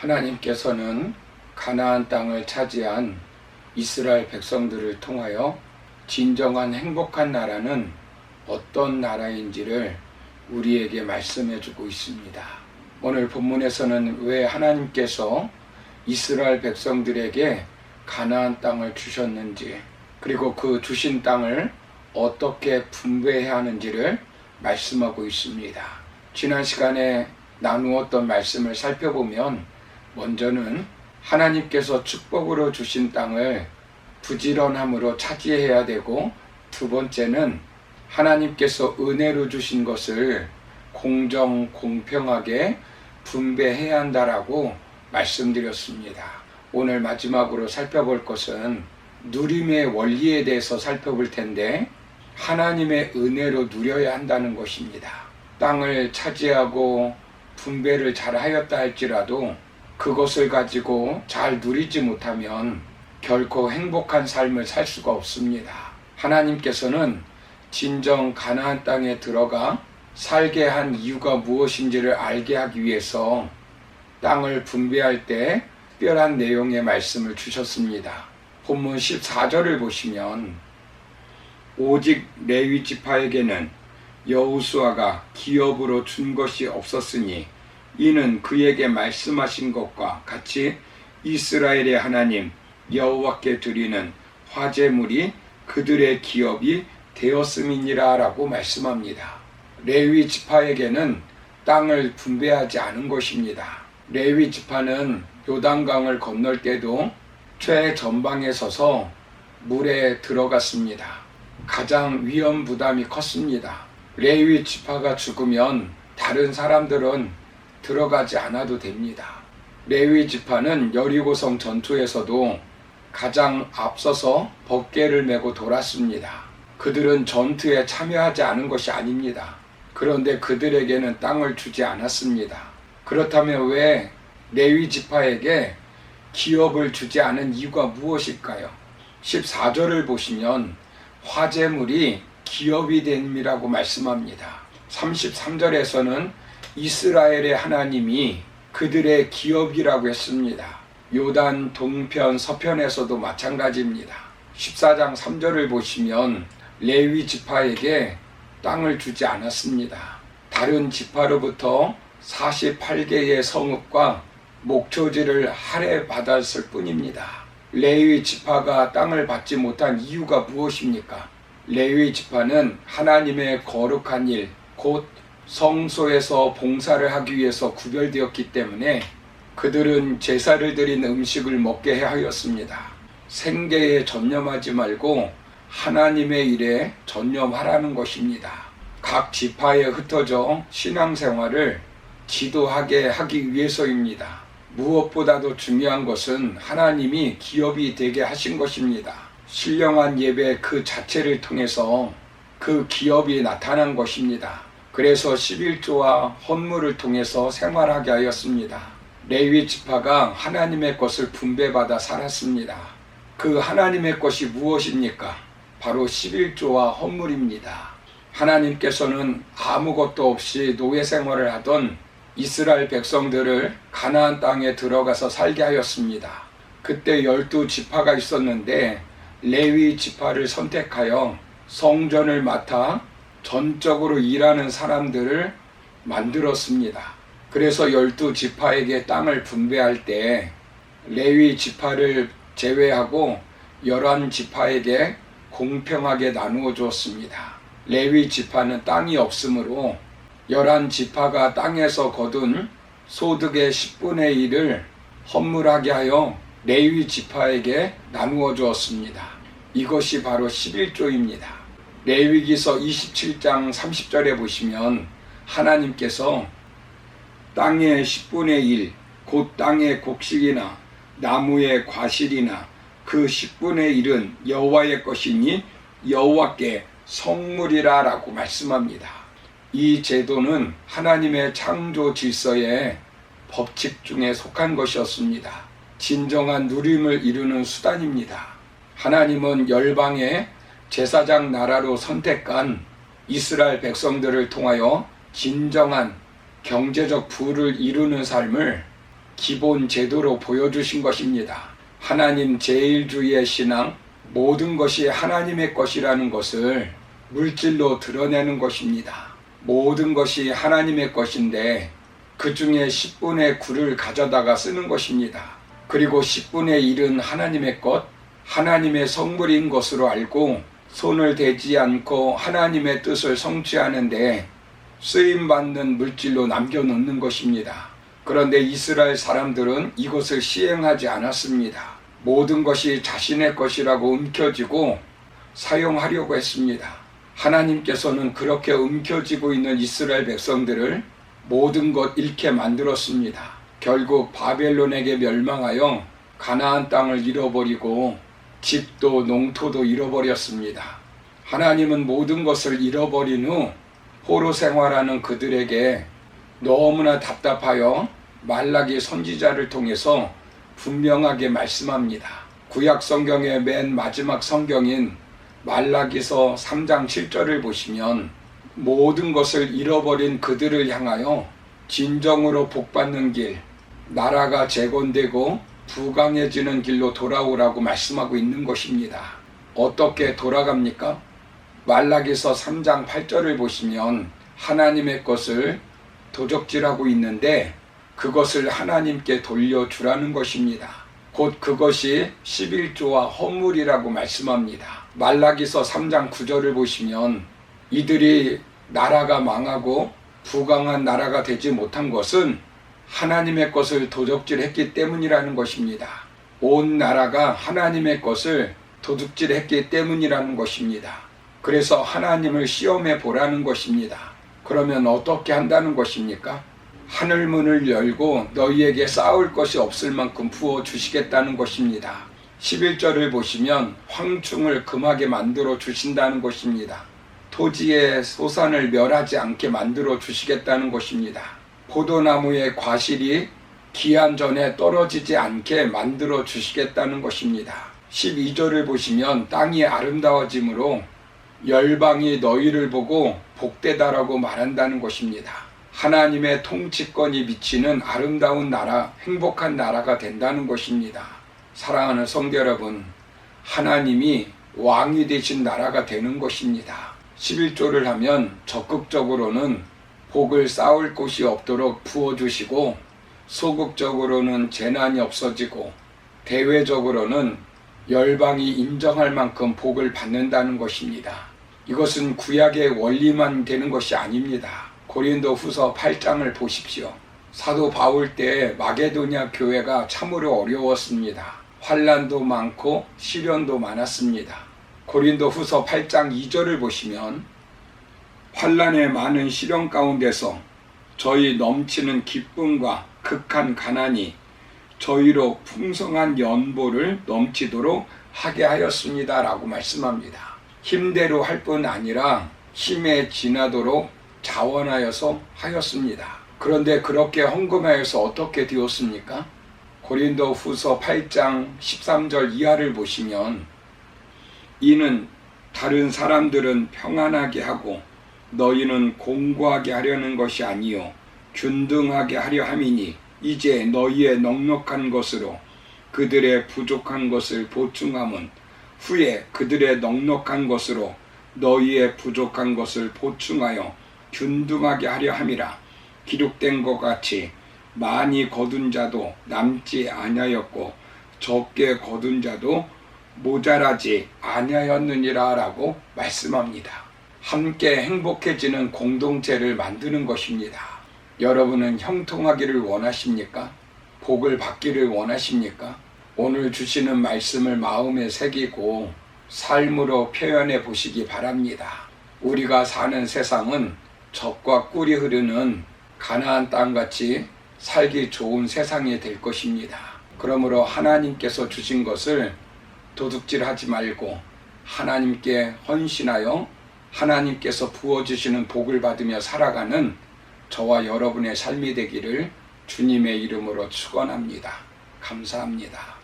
하나님께서는 가나안 땅을 차지한 이스라엘 백성들을 통하여 진정한 행복한 나라는 어떤 나라인지를 우리에게 말씀해 주고 있습니다. 오늘 본문에서는 왜 하나님께서 이스라엘 백성들에게 가나안 땅을 주셨는지, 그리고 그 주신 땅을 어떻게 분배해야 하는지를 말씀하고 있습니다. 지난 시간에 나누었던 말씀을 살펴보면, 먼저는 하나님께서 축복으로 주신 땅을 부지런함으로 차지해야 되고, 두 번째는 하나님께서 은혜로 주신 것을 공정공평하게 분배해야 한다라고 말씀드렸습니다. 오늘 마지막으로 살펴볼 것은 누림의 원리에 대해서 살펴볼 텐데, 하나님의 은혜로 누려야 한다는 것입니다. 땅을 차지하고 분배를 잘 하였다 할지라도 그것을 가지고 잘 누리지 못하면 결코 행복한 삶을 살 수가 없습니다. 하나님께서는 진정 가나안 땅에 들어가 살게 한 이유가 무엇인지를 알게 하기 위해서 땅을 분배할 때 특별한 내용의 말씀을 주셨습니다. 본문 14절을 보시면, 오직 레위 지파에게는 여호수아가 기업으로 준 것이 없었으니 이는 그에게 말씀하신 것과 같이 이스라엘의 하나님 여호와께 드리는 화제물이 그들의 기업이 되었음이니라 라고 말씀합니다. 레위 지파에게는 땅을 분배하지 않은 것입니다. 레위 지파는 요단강을 건널 때도 최전방에 서서 물에 들어갔습니다. 가장 위험 부담이 컸습니다. 레위 지파가 죽으면 다른 사람들은 들어가지 않아도 됩니다. 레위 지파는 여리고성 전투에서도 가장 앞서서 법궤를 메고 돌았습니다. 그들은 전투에 참여하지 않은 것이 아닙니다. 그런데 그들에게는 땅을 주지 않았습니다. 그렇다면 왜 레위 지파에게 기업을 주지 않은 이유가 무엇일까요? 14절을 보시면 화제물이 기업이 됨이라고 말씀합니다. 33절에서는 이스라엘의 하나님이 그들의 기업이라고 했습니다. 요단 동편 서편에서도 마찬가지입니다. 14장 3절을 보시면 레위 지파에게 땅을 주지 않았습니다. 다른 지파로부터 48개의 성읍과 목초지를 할애받았을 뿐입니다. 레위 지파가 땅을 받지 못한 이유가 무엇입니까? 레위 지파는 하나님의 거룩한 일, 곧 성소에서 봉사를 하기 위해서 구별되었기 때문에 그들은 제사를 드린 음식을 먹게 하였습니다. 생계에 전념하지 말고 하나님의 일에 전념하라는 것입니다. 각 지파에 흩어져 신앙생활을 지도하게 하기 위해서입니다. 무엇보다도 중요한 것은 하나님이 기업이 되게 하신 것입니다. 신령한 예배 그 자체를 통해서 그 기업이 나타난 것입니다. 그래서 11조와 헌물을 통해서 생활하게 하였습니다. 레위 지파가 하나님의 것을 분배받아 살았습니다. 그 하나님의 것이 무엇입니까? 바로 11조와 헌물입니다. 하나님께서는 아무것도 없이 노예 생활을 하던 이스라엘 백성들을 가나안 땅에 들어가서 살게 하였습니다. 그때 12지파가 있었는데 레위 지파를 선택하여 성전을 맡아 전적으로 일하는 사람들을 만들었습니다. 그래서 12지파에게 땅을 분배할 때 레위 지파를 제외하고 11지파에게 공평하게 나누어 주었습니다. 레위 지파는 땅이 없으므로 11지파가 땅에서 거둔 소득의 10분의 1을 헌물하게 하여 레위 지파에게 나누어 주었습니다. 이것이 바로 11조입니다. 레위기서 27장 30절에 보시면 하나님께서 땅의 10분의 1, 곧 땅의 곡식이나 나무의 과실이나 그 10분의 1은 여호와의 것이니 여호와께 성물이라 라고 말씀합니다. 이 제도는 하나님의 창조 질서의 법칙 중에 속한 것이었습니다. 진정한 누림을 이루는 수단입니다. 하나님은 열방의 제사장 나라로 선택한 이스라엘 백성들을 통하여 진정한 경제적 부를 이루는 삶을 기본 제도로 보여주신 것입니다. 하나님 제일주의의 신앙, 모든 것이 하나님의 것이라는 것을 물질로 드러내는 것입니다. 모든 것이 하나님의 것인데 그 중에 10분의 9를 가져다가 쓰는 것입니다. 그리고 10분의 1은 하나님의 것, 하나님의 성물인 것으로 알고 손을 대지 않고 하나님의 뜻을 성취하는데 쓰임받는 물질로 남겨놓는 것입니다. 그런데 이스라엘 사람들은 이것을 시행하지 않았습니다. 모든 것이 자신의 것이라고 움켜쥐고 사용하려고 했습니다. 하나님께서는 그렇게 움켜쥐고 있는 이스라엘 백성들을 모든 것 잃게 만들었습니다. 결국 바벨론에게 멸망하여 가나안 땅을 잃어버리고 집도 농토도 잃어버렸습니다. 하나님은 모든 것을 잃어버린 후 포로 생활하는 그들에게 너무나 답답하여 말라기 선지자를 통해서 분명하게 말씀합니다. 구약 성경의 맨 마지막 성경인 말라기서 3장 7절을 보시면 모든 것을 잃어버린 그들을 향하여 진정으로 복받는 길, 나라가 재건되고 부강해지는 길로 돌아오라고 말씀하고 있는 것입니다. 어떻게 돌아갑니까? 말라기서 3장 8절을 보시면 하나님의 것을 도적질하고 있는데 그것을 하나님께 돌려주라는 것입니다. 곧 그것이 11조와 헌물이라고 말씀합니다. 말라기서 3장 9절을 보시면 이들이 나라가 망하고 부강한 나라가 되지 못한 것은 하나님의 것을 도적질했기 때문이라는 것입니다. 온 나라가 하나님의 것을 도둑질했기 때문이라는 것입니다. 그래서 하나님을 시험해 보라는 것입니다. 그러면 어떻게 한다는 것입니까? 하늘문을 열고 너희에게 쌓을 것이 없을 만큼 부어주시겠다는 것입니다. 11절을 보시면 황충을 금하게 만들어 주신다는 것입니다. 토지의 소산을 멸하지 않게 만들어 주시겠다는 것입니다. 포도나무의 과실이 기한 전에 떨어지지 않게 만들어 주시겠다는 것입니다. 12절을 보시면 땅이 아름다워짐으로 열방이 너희를 보고 복되다라고 말한다는 것입니다. 하나님의 통치권이 미치는 아름다운 나라, 행복한 나라가 된다는 것입니다. 사랑하는 성도 여러분, 하나님이 왕이 되신 나라가 되는 것입니다. 11조를 하면 적극적으로는 복을 쌓을 곳이 없도록 부어주시고 소극적으로는 재난이 없어지고 대외적으로는 열방이 인정할 만큼 복을 받는다는 것입니다. 이것은 구약의 원리만 되는 것이 아닙니다. 고린도 후서 8장을 보십시오. 사도 바울 때 마게도냐 교회가 참으로 어려웠습니다. 환난도 많고 시련도 많았습니다. 고린도 후서 8장 2절을 보시면 환난의 많은 시련 가운데서 저희 넘치는 기쁨과 극한 가난이 저희로 풍성한 연보를 넘치도록 하게 하였습니다 라고 말씀합니다. 힘대로 할 뿐 아니라 힘에 지나도록 자원하여서 하였습니다. 그런데 그렇게 헌금하여서 어떻게 되었습니까? 고린도 후서 8장 13절 이하를 보시면 이는 다른 사람들은 평안하게 하고 너희는 공고하게 하려는 것이 아니요 균등하게 하려 함이니 이제 너희의 넉넉한 것으로 그들의 부족한 것을 보충함은 후에 그들의 넉넉한 것으로 너희의 부족한 것을 보충하여 균등하게 하려 함이라. 기록된 것 같이 많이 거둔 자도 남지 아니하였고 적게 거둔 자도 모자라지 아니하였느니라 라고 말씀합니다. 함께 행복해지는 공동체를 만드는 것입니다. 여러분은 형통하기를 원하십니까? 복을 받기를 원하십니까? 오늘 주시는 말씀을 마음에 새기고 삶으로 표현해 보시기 바랍니다. 우리가 사는 세상은 젖과 꿀이 흐르는 가나안 땅같이 살기 좋은 세상이 될 것입니다. 그러므로 하나님께서 주신 것을 도둑질하지 말고 하나님께 헌신하여 하나님께서 부어주시는 복을 받으며 살아가는 저와 여러분의 삶이 되기를 주님의 이름으로 축원합니다. 감사합니다.